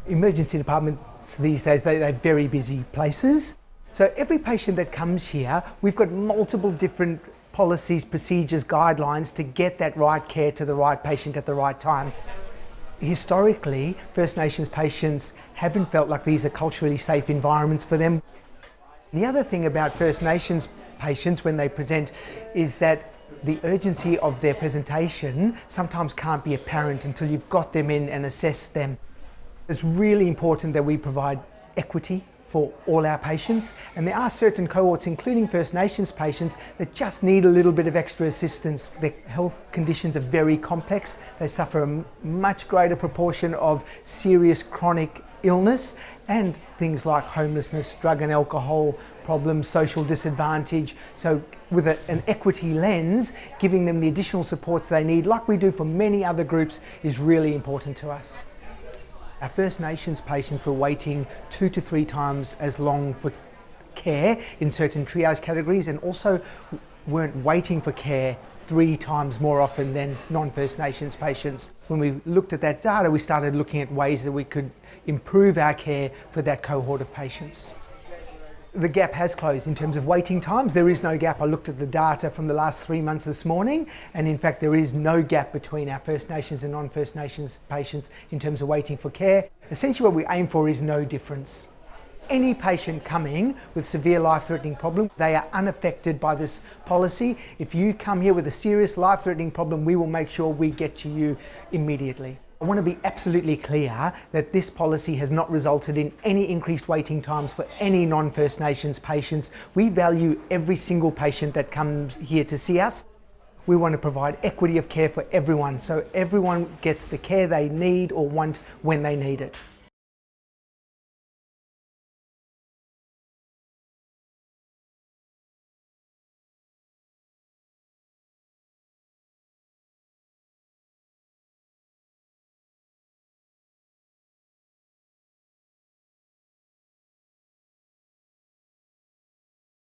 Emergency departments these days, they're very busy places. So every patient that comes here, we've got multiple different policies, procedures, guidelines to get that right care to the right patient at the right time. Historically, First Nations patients haven't felt like these are culturally safe environments for them. The other thing about First Nations patients when they present is that the urgency of their presentation sometimes can't be apparent until you've got them in and assessed them. It's really important that we provide equity for all our patients, and there are certain cohorts, including First Nations patients, that just need a little bit of extra assistance. Their health conditions are very complex. They suffer a much greater proportion of serious chronic illness and things like homelessness, drug and alcohol problems, social disadvantage. So with an equity lens, giving them the additional supports they need, like we do for many other groups, is really important to us. Our First Nations patients were waiting 2 to 3 times as long for care in certain triage categories, and also weren't waiting for care 3 times more often than non-First Nations patients. When we looked at that data, we started looking at ways that we could improve our care for that cohort of patients. The gap has closed in terms of waiting times. There is no gap. I looked at the data from the last 3 months this morning, and in fact there is no gap between our First Nations and non-First Nations patients in terms of waiting for care. Essentially what we aim for is no difference. Any patient coming with severe life-threatening problem, they are unaffected by this policy. If you come here with a serious life-threatening problem, we will make sure we get to you immediately. I want to be absolutely clear that this policy has not resulted in any increased waiting times for any non-First Nations patients. We value every single patient that comes here to see us. We want to provide equity of care for everyone, so everyone gets the care they need or want when they need it.